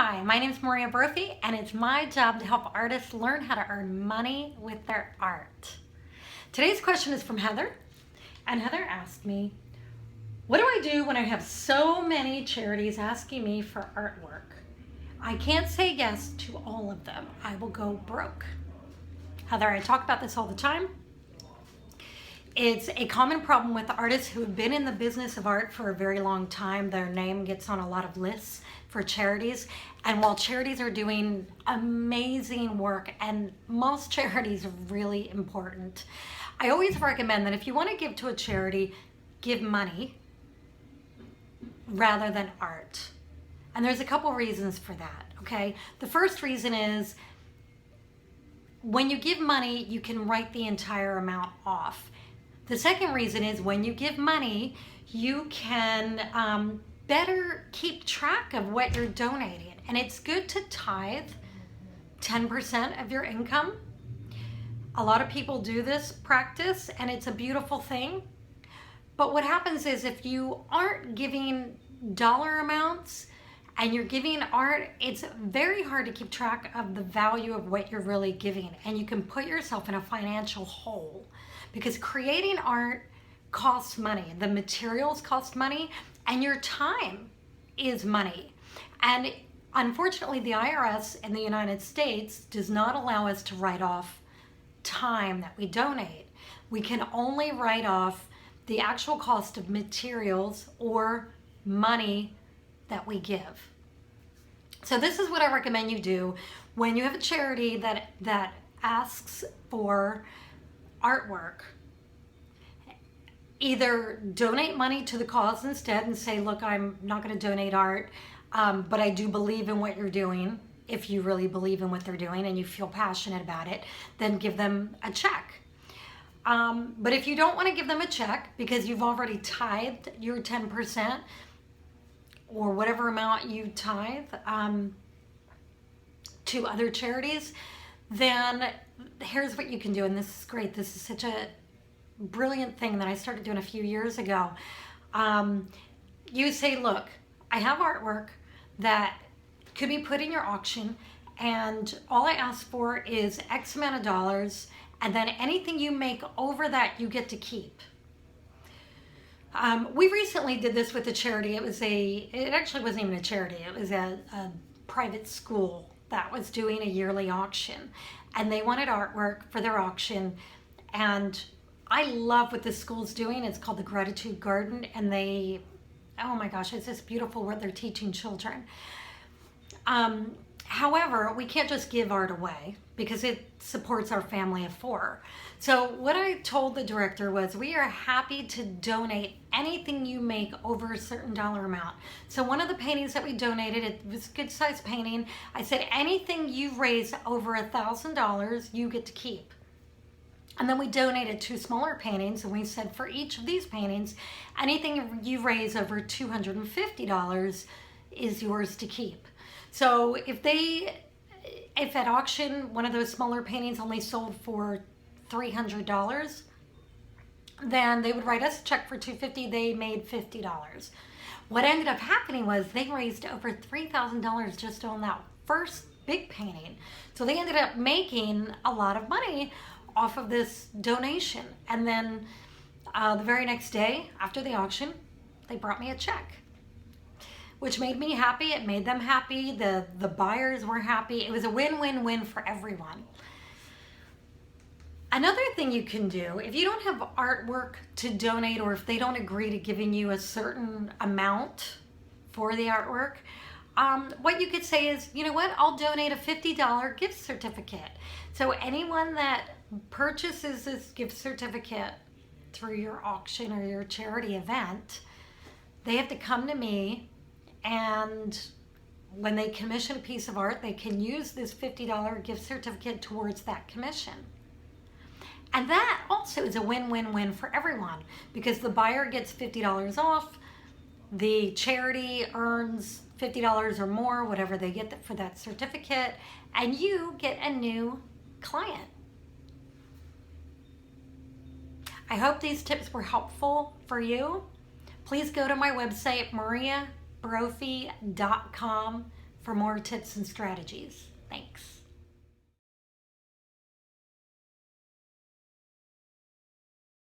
Hi, my name is Brophy, and it's my job to help artists learn how to earn money with their art. Today's question is from Heather, and Heather asked me, what do I do when I have so many charities asking me for artwork? I can't say yes to all of them. I will go broke. Heather, I talk about this all the time. It's a common problem with artists who have been in the business of art for a very long time. Their name gets on a lot of lists for charities. And while charities are doing amazing work, and most charities are really important, I always recommend that if you want to give to a charity, give money rather than art. And there's a couple reasons for that, okay? The first reason is when you give money, you can write the entire amount off. The second reason is when you give money, you can better keep track of what you're donating. And it's good to tithe 10% of your income. A lot of people do this practice, and it's a beautiful thing. But what happens is if you aren't giving dollar amounts and you're giving art, it's very hard to keep track of the value of what you're really giving. And you can put yourself in a financial hole because creating art costs money. The materials cost money, and your time is money. And unfortunately, the IRS in the United States does not allow us to write off time that we donate. We can only write off the actual cost of materials or money that we give. So this is what I recommend you do when you have a charity that asks for artwork. Either donate money to the cause instead and say, look, I'm not going to donate art, but I do believe in what you're doing. If you really believe in what they're doing and you feel passionate about it, then give them a check. But if you don't want to give them a check because you've already tithed your 10% or whatever amount you tithe to other charities, then here's what you can do. And this is great. This is such a brilliant thing that I started doing a few years ago. You say, look, I have artwork that could be put in your auction, and all I ask for is X amount of dollars, and then anything you make over that you get to keep. We recently did this with a charity. It actually wasn't even a charity. It was a private school that was doing a yearly auction, and they wanted artwork for their auction. And I love what this school's doing. It's called the Gratitude Garden, and oh my gosh, it's just beautiful what they're teaching children. However, we can't just give art away because it supports our family of 4. So what I told the director was, we are happy to donate anything you make over a certain dollar amount. So one of the paintings that we donated, it was a good size painting. I said, anything you raise over $1,000, you get to keep. And then we donated 2 smaller paintings, and we said for each of these paintings, anything you raise over $250 is yours to keep. So if at auction one of those smaller paintings only sold for $300, then they would write us a check for $250. They made $50. What ended up happening was they raised over $3,000 just on that first big painting. So they ended up making a lot of money off of this donation. And then the very next day after the auction, they brought me a check, which made me happy. It made them happy. The buyers were happy. It was a win-win-win for everyone. Another thing you can do, if you don't have artwork to donate, or if they don't agree to giving you a certain amount for the artwork, what you could say is, you know what, I'll donate a $50 gift certificate. So anyone that purchases this gift certificate through your auction or your charity event, they have to come to me, and when they commission a piece of art, they can use this $50 gift certificate towards that commission. And that also is a win-win-win for everyone, because the buyer gets $50 off, the charity earns $50 or more, whatever they get for that certificate, and you get a new client. I hope these tips were helpful for you. Please go to my website, mariabrophy.com for more tips and strategies. Thanks.